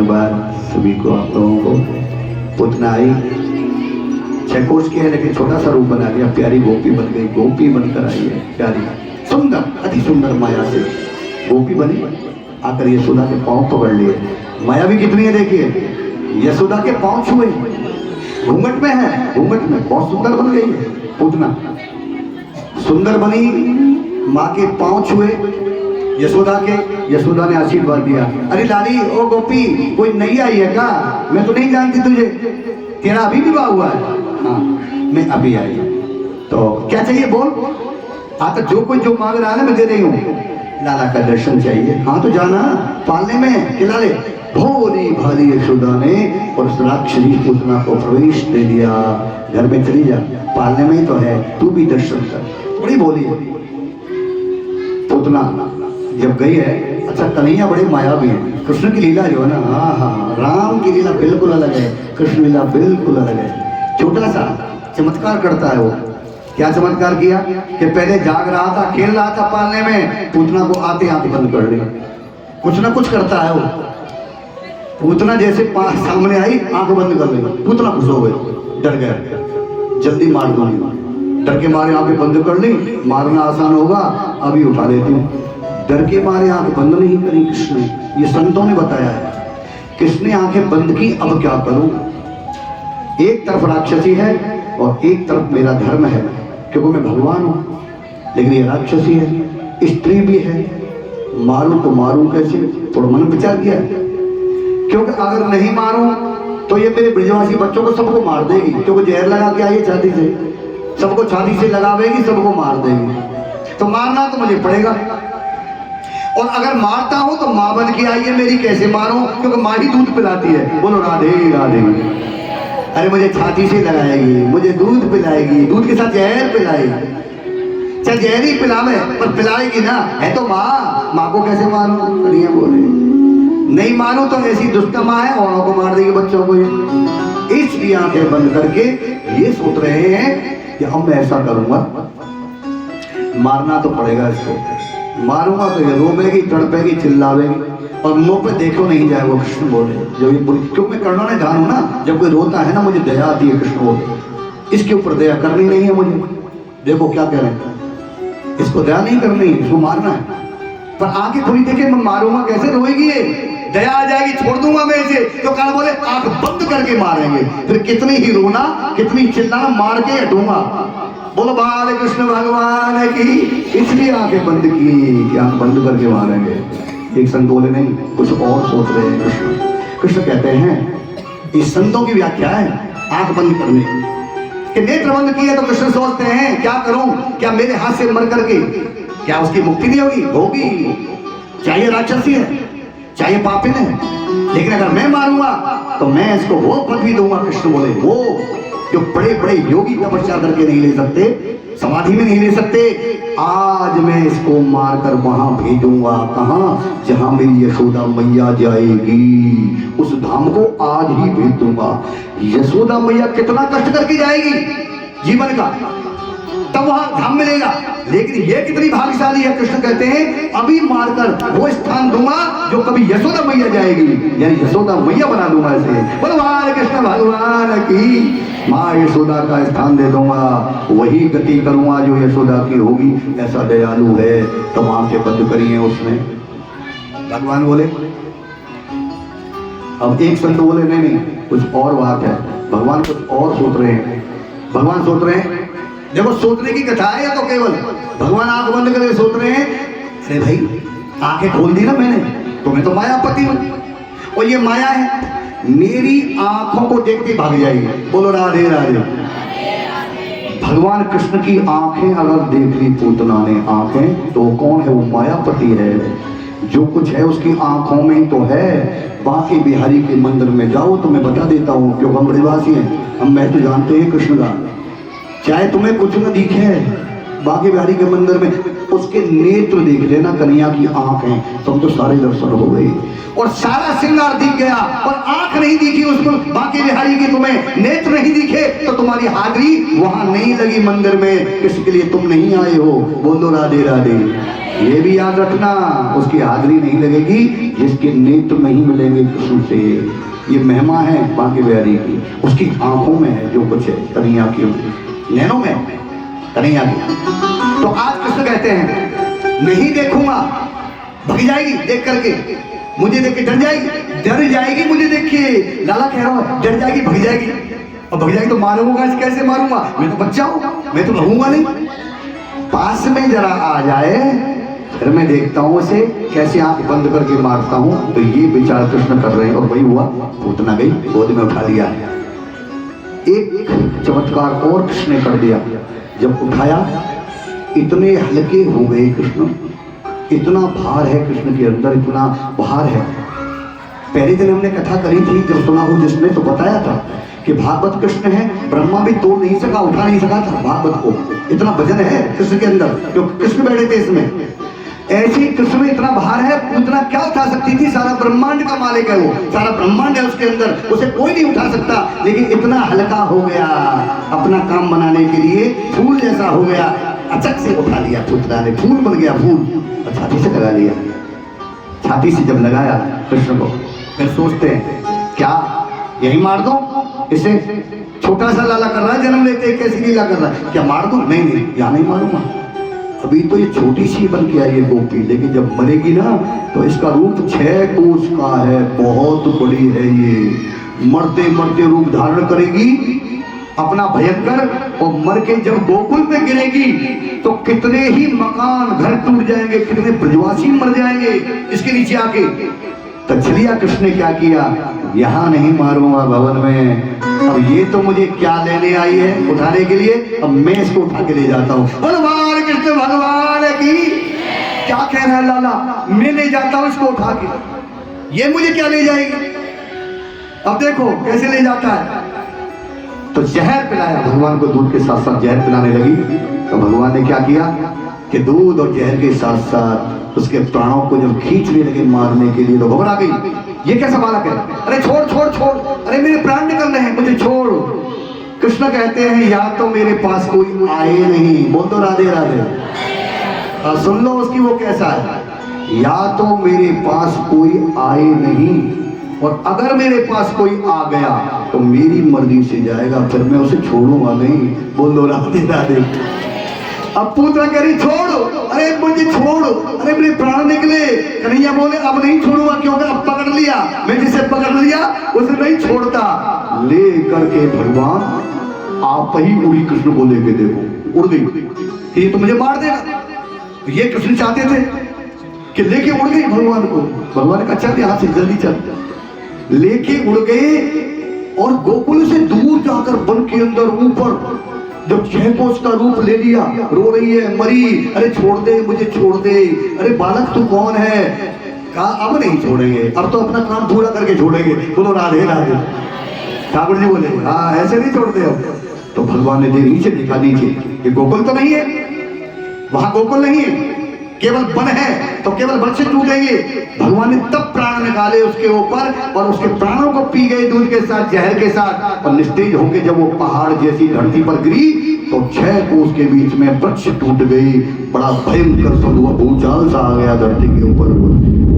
धन्यवाद सभी को, आप लोगों को। पुतना आई 6 कोर्स की है लेकिन छोटा सा रूप बना लिया, प्यारी गोपी बन गई, गोपी बनकर आई है प्यारी, सुंदर, अति सुंदर माया से गोपी बनी, आकर यशोदा के पांव पकड़ लिए। माया भी कितनी है देखिए, यशोदा के पांव छुए, घूंघट में है, घूंघट में बहुत सुंदर बन गई है पूतना, सुंदर बनी, माँ के पांव छुए यशोदा के, यशोदा ने आशीर्वाद दिया। अरे लाली ओ गोपी कोई नई आई है क्या, मैं तो नहीं जानती तुझे, तेरा अभी विवाह हुआ है? हाँ मैं अभी आई। तो क्या चाहिए बोल, हाँ तो जो कोई जो मांग रहा है ना मैं दे रही हूँ। लाला का दर्शन चाहिए, हाँ तो जाना पालने में खिला ले। भोली भाली यशोदा ने और उस राक्षसी पूतना को प्रवेश दे दिया, घर में चली जा, पालने में ही तो है, तू भी दर्शन कर। बड़ी बोली है पूतना जब गई है। अच्छा कन्हैया बड़े मायावी है, कृष्ण की लीला जो है ना, हाँ हाँ राम की लीला बिल्कुल अलग है, कृष्ण लीला बिल्कुल अलग है। छोटा सा चमत्कार करता है वो। क्या चमत्कार किया कि पहले जाग रहा था, खेल रहा था पालने में, पूतना को आते आते बंद कर दिया। कुछ ना कुछ करता है वो। पूतना जैसे सामने आई आंख बंद कर ली, पूतना खुश हो गए, डर गया, जल्दी मार दूंगी, डर के मारे आंखें बंद कर ली, मारना आसान होगा अभी उठा लेती हूँ। डर के मारे आंख बंद नहीं करी कृष्ण ने, ये संतों ने बताया है। किसने आंखें बंद की, अब क्या करूं, एक तरफ राक्षसी है और एक तरफ मेरा धर्म है, क्योंकि मैं भगवान हूं, लेकिन ये राक्षसी है, स्त्री भी है, मारूं तो मारूं कैसे, थोड़ा मन विचार किया, क्योंकि अगर नहीं मारूं तो ये मेरे ब्रजवासी बच्चों को सबको मार देगी, क्योंकि जहर लगा के आई है छाती से, सबको छाती से लगावेगी, सबको मार देगी, तो मारना तो मुझे पड़ेगा। और अगर मारता हूं तो मां बन के आई है मेरी, कैसे मारूं, क्योंकि मां ही दूध पिलाती है। बोलो राधे राधे। अरे मुझे छाती से लगाएगी, मुझे दूध पिलाएगी, दूध के साथ जहर पिलाएगी, चाहे जहर ही पिलावे पर पिलाएगी ना, है तो माँ, माँ को कैसे मारूं, कन्हैया बोले नहीं मारूं तो ऐसी दुष्ट माँ है, औरों को मार देगी बच्चों को। इसलिए आंखें बंद करके ये सोच रहे हैं कि अब मैं ऐसा करूंगा, मारना तो पड़ेगा इसको, मारूंगा तो ये रोवेगी, तड़पेगी, चिल्लावेगी और मुंह पे देखो नहीं जाएगा। कृष्ण बोले जब ये बोली, क्योंकि मैं करना नहीं ध्यान हूं ना, जब कोई रोता है ना मुझे दया आती है। कृष्ण बोले इसके ऊपर दया करनी नहीं है मुझे, देखो क्या कह रहे हैं, इसको दया नहीं करनी, इसको मारना है, पर आंखें खुली देखे मैं मारूंगा कैसे, रोएगी ये, दया आ जाएगी, छोड़ दूंगा मैं इसे। तो काल बोले आंख बंद करके मारेंगे, फिर कितनी ही रोना, कितनी चिल्लाना, मार के हटूंगा। बोलो बाल कृष्ण भगवान की, इसलिए आंखें बंद की कि आंख बंद करके मारेंगे। एक संत बोले नहीं, कुछ और सोच रहे हैं कृष्ण। कृष्ण कहते हैं इस संतों की व्याख्या है आंख बंद करने कि नेत्र बंद किए तो कृष्ण सोचते हैं क्या करूं, क्या मेरे हाथ से मर करके क्या उसकी मुक्ति नहीं होगी, होगी, चाहे राक्षसी है चाहे पापिन है, लेकिन अगर मैं मारूंगा तो मैं इसको वो पदवी दूंगा। कृष्ण बोले वो जो बड़े बड़े योगी तपस्या करके नहीं ले सकते, समाधि में नहीं ले सकते, आज मैं इसको मारकर वहां भेजूंगा, कहां, जहां मेरी यशोदा मैया जाएगी, उस धाम को आज ही भेज दूंगा। यशोदा मैया कितना कष्ट करके जाएगी जीवन का, तब वहां धाम मिलेगा, लेकिन ये कितनी भाग्यशाली है। कृष्ण कहते हैं अभी मारकर वो स्थान दूंगा जो कभी यशोदा मैया जाएगी, यानी यशोदा मैया बना दूंगा इसे। भगवान कृष्ण भगवान की, माँ यशोदा का स्थान दे दूंगा, वही गति करूंगा जो यशोदा की होगी, ऐसा दयालु है। तो आंखें बंद करिए उसने, भगवान बोले। अब एक संत बोले नहीं नहीं कुछ और बात है, भगवान कुछ और सोच रहे हैं। भगवान सोच रहे हैं, देखो सोचने की कथा है या तो केवल भगवान आंख बंद करके सोच रहे हैं, अरे भाई आंखें खोल दी ना मैंने, तो मैं तो मायापति हूं और ये माया है, मेरी आंखों को देखते भाग जाएगी। बोलो राधे राधे। भगवान कृष्ण की आंखें अगर देख ली पूतना ने आंखें, तो कौन है वो, मायापति है, जो कुछ है उसकी आंखों में ही तो है। बाकी बिहारी के मंदिर में जाओ तो मैं बता देता हूँ, क्योंकि हम ब्रजवासी हैं, हम मैं तो जानते हैं कृष्ण का, चाहे तुम्हें कुछ न दिखे बाकी बिहारी के मंदिर में, उसके नेत्र देख लेना, कन्हैया की आंख है, तुम तो सारे दर्शन हो गए। और सारा श्रृंगार दिख गया और आंख नहीं दिखी उसको, बाकी बिहारी की तुम्हें नेत्र नहीं दिखे तो तुम्हारी हाजिरी वहां नहीं लगी मंदिर में, किसके लिए तुम नहीं आए हो। बोलो राधे राधे। ये भी याद रखना, उसकी हाजिरी नहीं लगेगी जिसके नेत्र नहीं मिलेंगे कृष्ण से। ये महिमा है बांके बिहारी की, उसकी आंखों में है जो कुछ है, कन्हैया की नैनों में कन्हैया की। तो आज कृष्ण कहते हैं नहीं देखूंगा, भग जाएगी देख करके, मुझे देख के डर जाएगी मुझे देख के। लाला कह रहा है डर जाएगी भग जाएगी, और भग जाएगी तो मारूंगा कैसे मारूंगा, मैं तो बच्चा हूं, मैं तो रहूंगा नहीं। पास में जरा आ जाए फिर मैं देखता हूं उसे कैसे आंख बंद करके मारता हूं। तो ये विचार कृष्ण कर रहे हैं और वही हुआ, पूतना गई गोद में उठा लिया। एक चमत्कार और कृष्ण ने कर दिया, जब उठाया इतने हल्के हो गए कृष्ण, इतना भार है कृष्ण के अंदर, इतना भार है। पहले दिन हमने कथा करी थी, जब सुना हो जिसने तो बताया था कि भागवत कृष्ण है, ब्रह्मा भी तोड़ नहीं सका, उठा नहीं सका था भागवत को, इतना वजन है कृष्ण के अंदर, जो कृष्ण बैठे थे इसमें। ऐसे ही कृष्ण में इतना भार है, उतना क्या उठा सकती थी, सारा ब्रह्मांड का मालिक है वो, सारा ब्रह्मांड है उसके अंदर, उसे कोई नहीं उठा सकता। लेकिन इतना हल्का हो गया, अपना काम बनाने के लिए फूल जैसा हो गया, अचक से उठा लिया पुत्रा ने, फूल बन गया फूल, और छाती से लगा लिया। छाती से जब लगाया कृष्ण को, फिर सोचते हैं क्या यही मार दो इसे, छोटा सा लाला कर रहा है, जन्म लेते कैसी लीला कर रहा है, क्या मार दो, नहीं यहाँ नहीं मारूंगा, अभी तो ये छोटी सी बन के आई है गोपी, लेकिन जब मरेगी ना तो इसका रूप 6 कोस का है, बहुत बड़ी है ये, मरते मरते रूप धारण करेगी अपना भयंकर, और मर के जब गोकुल पे गिरेगी तो कितने ही मकान घर टूट जाएंगे, कितने ब्रजवासी मर जाएंगे इसके नीचे आके। तो चलिए कृष्ण ने क्या किया, यहाँ नहीं मारूंगा भवन में, अब ये तो मुझे क्या लेने आई है उठाने के लिए, अब मैं इसको उठा के ले जाता हूँ। भगवान कृष्ण भगवान की क्या कहना है लाला, मैं ले जाता हूँ इसको उठा के, ये मुझे क्या ले जाएगी। अब देखो कैसे ले जाता है, तो जहर पिलाया भगवान को, दूध के साथ साथ जहर पिलाने लगी। तो भगवान ने क्या किया कि दूध और जहर के साथ साथ उसके प्राणों को जब खींचने लगे मारने के लिए, तो घबरा गई, ये कैसा बालक है, अरे छोड़ छोड़ छोड़, अरे मेरे प्राण निकल रहे हैं, मुझे छोड़। कृष्ण कहते हैं या तो मेरे पास कोई आए नहीं, बोल दो राधे राधे, सुन लो उसकी वो कैसा है, या तो मेरे पास कोई आए नहीं, और अगर मेरे पास कोई आ गया तो मेरी मर्जी से जाएगा, फिर मैं उसे छोड़ूंगा नहीं। बोल दो राधे राधे। अब पुत्र कह रही छोड़ो, अरे मुझे छोड़ो, अरे मेरे प्राण निकले। कन्हैया बोले अब नहीं छोड़ूंगा, क्योंकि अब पकड़ लिया, मैं जिसे पकड़ लिया उसे नहीं छोड़ता। ले करके भगवान आप ही उड़ी कृष्ण को लेके, देखो उड़ गई, ये तो मुझे मार देगा, ये कृष्ण चाहते थे कि लेके उड़ गई भगवान को। भगवान ने कहा चल यहाँ से जल्दी चल, लेके उड़ गए और गोकुल से दूर जाकर वन के अंदर ऊपर जब 6 कोस का रूप ले लिया, रो रही है मरी, अरे छोड़ दे मुझे छोड़ दे, अरे बालक तू कौन है। कहा अब नहीं छोड़ेंगे, अब तो अपना काम पूरा करके छोड़ेंगे। बोलो राधे राधे। ठाकुर जी बोले हाँ ऐसे नहीं छोड़ते अब। तो भगवान ने नीचे देखा, नीचे ये गोकुल तो नहीं है, वहां गोकुल नहीं है, केवल वन है, तो केवल वन से टूटेंगे। भगवान ने तब प्राण निकाले उसके ऊपर और उसके प्राणों को पी गए दूध के साथ, जहर के साथ, और निस्तेज होकर जब वो पहाड़ जैसी धरती पर गिरी तो 6 कोस के बीच में वृक्ष टूट गई, बड़ा भयंकर भूचाल सा आ गया धरती के ऊपर।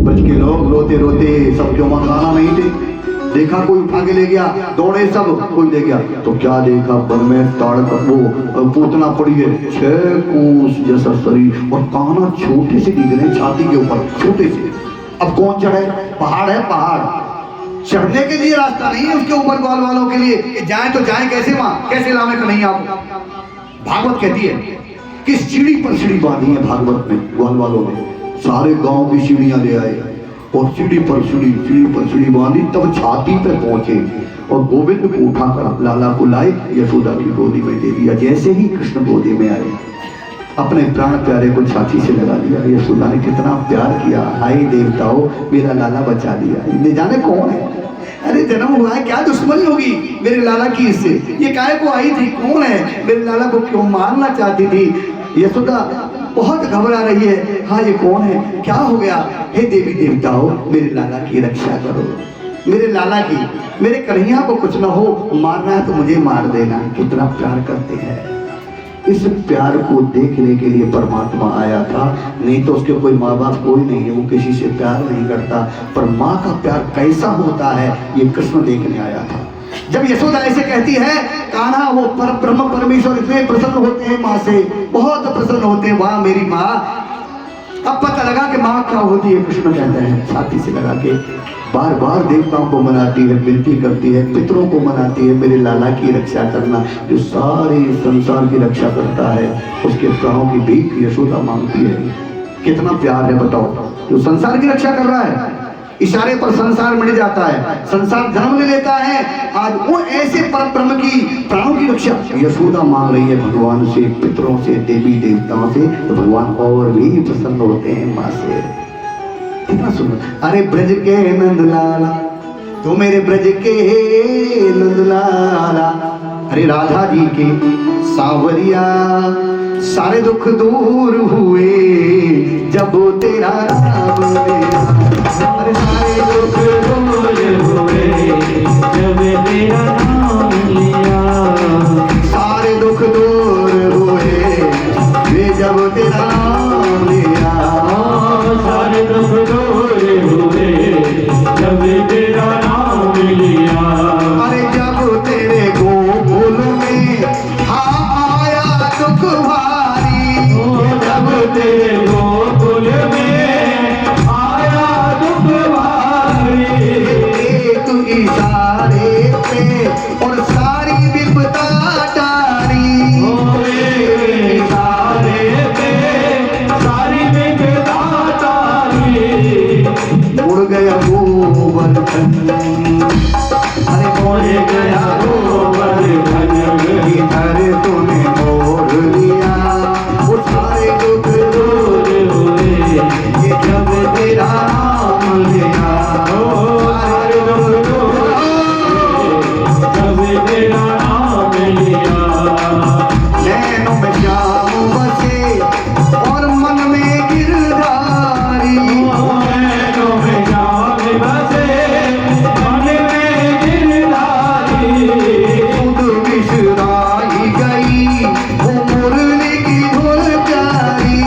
ब्रज के लोग रोते रोते, सब क्यों मकाना नहीं थे, देखा कोई उठा के ले गया, दौड़े सब, कोई ले गया तो क्या देखा, वन में ताड़ वो पूतना पड़ी है, 6 कोस जैसा शरीर, और काना छोटे से दिख रहे छाती के ऊपर, छोटे से। अब कौन चढ़े, पहाड़ है, पहाड़ चढ़ने के लिए रास्ता नहीं है उसके ऊपर ग्वाल वालों के लिए कि जाए तो जाए कैसे, वहां कैसे लावे का नहीं। आप भागवत कहती है कि सीढ़ी पर सीढ़ी बांधी है भागवत में, ग्वाल वालों ने सारे गांव की सीढ़ियां ले आए और सीढ़ी पर सीढ़ी बांधी, तब छाती पे पहुंचे और गोविंद को उठाकर लाला को लाए, यशोदा की गोदी में दे दिया। जैसे ही कृष्ण गोदी में आए, अपने प्राण प्यारे को छाती से लगा लिया। यशोदा ने कितना प्यार किया, हाय देवताओं मेरा लाला बचा दिया। ये जाने कौन है, अरे जन्म हुआ है, क्या दुश्मनी होगी मेरे लाला की इससे, ये काहे को आई थी, कौन है, मेरे लाला को क्यों मारना चाहती थी। यशोदा बहुत घबरा रही है। हाँ ये कौन है, क्या हो गया? हे देवी देवताओं, मेरे लाला की रक्षा करो, मेरे लाला की, मेरे कन्हैया को कुछ ना हो, मारना है तो मुझे मार देना। कितना प्यार करते हैं। इस प्यार को देखने के लिए परमात्मा आया था, नहीं तो उसके कोई माँ बाप कोई नहीं है, वो किसी से प्यार नहीं करता। पर माँ का प्यार कैसा होता है ये कृष्ण देखने आया था। जब यशोदा ऐसे कहती है, कान्हा वो पर ब्रह्म परमेश्वर इतने प्रसन्न होते हैं माँ से, बहुत प्रसन्न होते हैं, वाह मेरी माँ। अब पता लगा कि माँ क्या होती है। कृष्ण कहते हैं छाती से लगा के, बार बार देवताओं को मनाती है, विनती करती है, पितरों को मनाती है, मेरे लाला की रक्षा करना। जो सारे संसार की रक्षा करता है, उसके प्राणों की भीख यशोदा मांगती है। कितना प्यार है बताओ। जो संसार की रक्षा कर रहा है, इशारे पर संसार मिट जाता है, संसार जन्म ले लेता है। आज वो ऐसे पर ब्रह्म की प्राणों की रक्षा यशोदा मांग रही है भगवान से, पितरों से, देवी देवताओं से, तो भगवान और भी प्रसन्न होते हैं माँ से। कितना सुंदर। अरे ब्रज के नंदलाला, तो मेरे ब्रज के नंदलाला, अरे राधा जी के सावरिया, सारे दुख दूर हुए जब तेरा नाम लिया। अरे सारे दुख दूर हुए जब तेरा नाम लिया, सारे दुख दूर हुए वे जब तेरा नाम लिया, सारे दुख दूर हुए जब तेरा नाम लिया। अरे जब तेरे गोकुल में हाँ आया दुख भारी, जब तेरे गोकुल में आया दुख भारी, एक इशारे पे और सारी विपदा टारी, एक इशारे पे सारी विपदा टारी। उड़ गया गोवर्धन, अरे उड़ गया गोवर्धन, इधर तूने मोड़ लिया, वो सारे दुख दूर हुए ये जब तेरा नाम लिया। सारे दुख दूर जब तेरा नाम लिया। नैनों में श्याम बसे और मन में गिरधारी, नैनों में श्याम बसे मन में गिरधारी, खुद बिसराई गई वो मुरली की धुन प्यारी।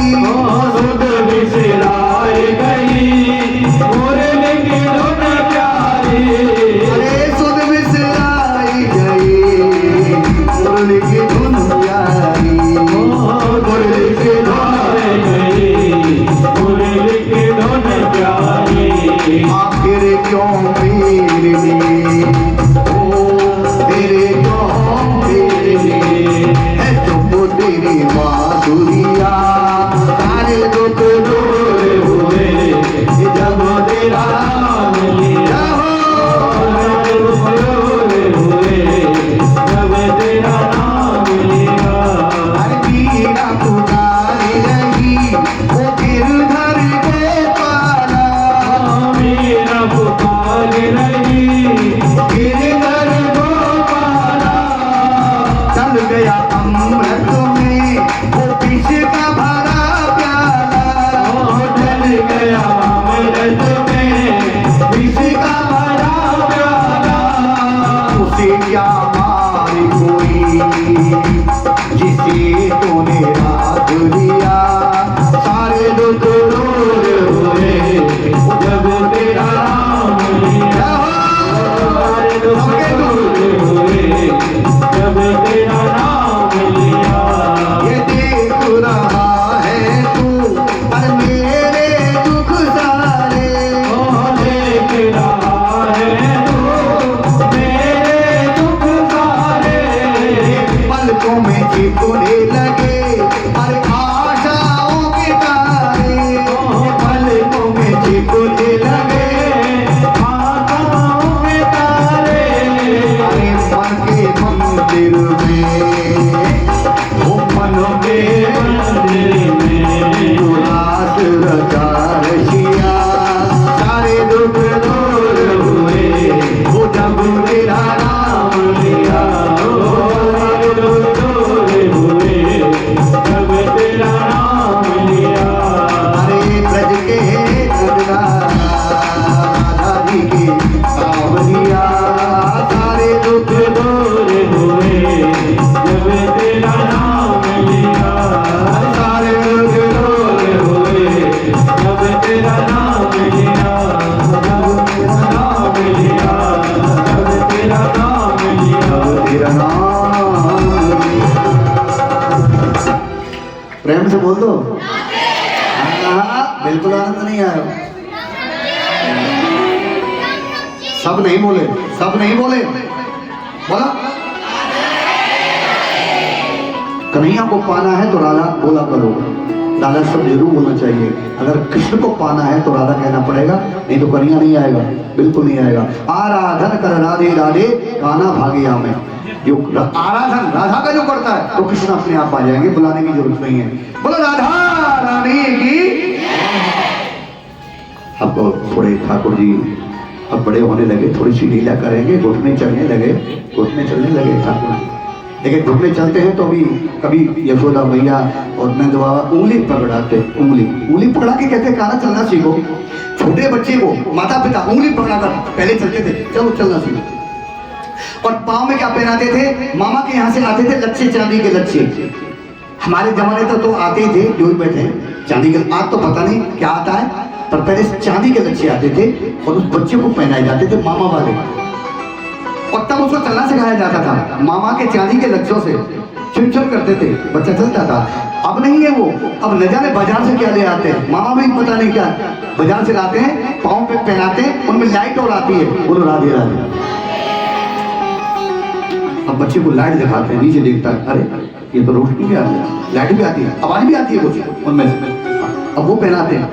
सुध बिसराई गई मुरली की धुन प्यारी। अरे सुध बिसराई गई मुरली की धुन प्यारी, मुरली की धुन गई मुरली की धुन प्यारी। आखिर क्यों मेरे लिए, ओ तेरे क्यों मेरे लिए है चुप तेरी माधुरिया, सारे दुख दूर हुए जब तेरा नाम लिया। सारे दुख दूर हुए जब तेरा नाम लिया। हर पीड़ा पुकारी रही वो गिरधर गोपाला, मेरा पुकार रही गिरधर गोपाला। चल गया अमृत में वो विष का भरा प्याला, ढल गया अमृत में विष का भरा प्याला। उसे क्या मार कोई जिसे तूने रात लिया, सारे दुख दूर हुए जब तेरा नाम लिया। सारे दुख दूर हुए जब तेरा नाम लिया। ये देख रहा है तू पर मेरे दुख सारे, देख रहा है तू मेरे दुख सारे। पलकों में छिपने लगे हर आशाओं के तारे, पलकों में छिपने लगे आशाओं के तारे। अरे मन के मंदिर में वो मनों के मंदिर में उदास रचा रशिया, सारे दुख दूर हुए वो जब तेरा नाम लिया। सारे दुख दूर हुए तेरा नाम। प्रेम से बोल दो। बिल्कुल आनंद नहीं आया। सब नहीं बोले, सब नहीं बोले, बोला। कन्हैया को पाना है तो राधा बोला करो, राधा सब जरूर बोलना चाहिए। अगर कृष्ण को पाना है तो राधा कहना पड़ेगा, नहीं तो कन्हैया नहीं आएगा, बिल्कुल नहीं आएगा। आराधन कर राधे राधे काना भागिया में, जो आराधन राधा का जो करता है तो कृष्ण अपने आप आ जाएंगे, बुलाने की जरूरत नहीं है। बोलो राधा रानी की। अब थोड़े ठाकुर जी अब बड़े होने लगे, थोड़ी सी लीला करेंगे, घुटने चलने लगे, घुटने चलने लगे ठाकुर। लेकिन घुटने चलते हैं तो भी कभी यशोदा मैया और नंद बाबा उंगली पकड़ाते, उंगली पकड़ा के कहते काना चलना सीखो। छोटे बच्चे को माता पिता उंगली पकड़ा कर पहले चलते थे, चलो चलना सीखो। और पाँव में क्या पहनाते थे? मामा के यहाँ से आते थे लच्छे, चांदी के लच्छे। हमारे जमाने तक तो आते ही थे, जो भी बैठे चांदी के, आज तो पता नहीं क्या आता है, पर पहले चांदी के लच्छे आते थे और उस बच्चे को पहनाए जाते थे मामा वाले, और तब उसको चलना सिखाया जाता था मामा के चांदी के लच्छों से। चुन करते थे, बच्चा चलता था। अब नहीं है वो, अब न जाने बाजार से क्या ले आते हैं, मामा भी पता नहीं क्या बाजार से लाते हैं, पाँव पे पहनाते हैं, उनमें लाइट और आती है, बोलो राधे राधे। अब बच्चे को लाइट दिखाते हैं, नीचे देखता है, अरे ये तो रोशनी भी आती है, लाइट भी आती है, आवाज भी आती है कुछ उनमें से। अब वो पहनाते हैं।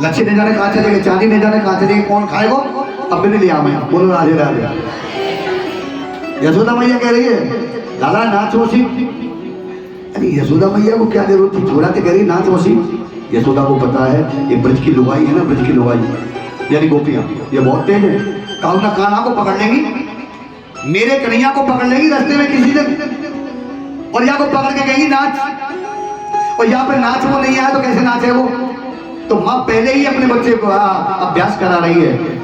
लच्छे नहीं जाने कहाँ चले गए, चांदी नहीं जाने कहाँ चले गए, कौन खाएगा? अब भी नहीं लिया मैं, बोलो राधे राधे। यशोदा मैया कह रही है लाला नाच वसी। अरे यशोदा मैया को क्या जरूरत थी, छोड़ा तो कह रही नाच वसी। यशोदा को पता है ये ब्रज की लुगाई है ना, ब्रज की लुगाई यानी गोपियां, ये बहुत तेज है। काल ना कान्हा को पकड़ लेंगी, मेरे कन्हैया को पकड़ लेंगी रास्ते में किसी दिन, और यहाँ को पकड़ के कहेंगी नाच, और यहाँ पे नाच वो नहीं आया तो कैसे नाचे वो? तो माँ पहले ही अपने बच्चे को अभ्यास करा रही है,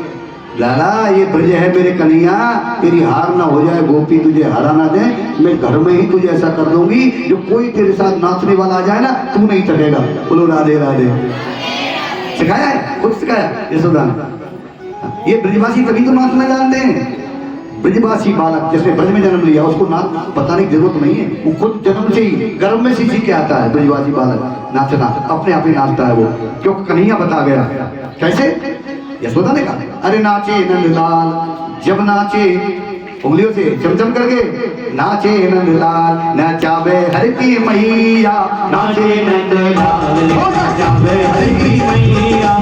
लाला ये ब्रज है मेरे कन्हैया, तेरी हार ना हो जाए, गोपी तुझे हरा ना दे, मैं घर में ही तुझे ऐसा कर दूंगी जो कोई तेरे साथ नाचने वाला आ जाए ना तू नहीं थकेगा। बोलो राधे राधे। सिखाया है, खुद सिखाया यशोदा ने। ये ब्रजवासी तभी तो नाचना जानते हैं। ब्रजवासी बालक जिसने ब्रज में जन्म लिया उसको नाच बताने की जरूरत नहीं है, वो खुद जन्म से ही गर्भ में सीख के आता है। ब्रजवासी बालक नाचना अपने आप ही नाचता है वो, क्योंकि कन्हैया बता गया। कैसे? यशोदा ने कहा अरे नाचे नंदलाल, जब नाचे उंगलियों से चमचम करके, नाचे नंदलाल नचावे हर की मैया, नाचे नंदलाल नचावे हर की मैया।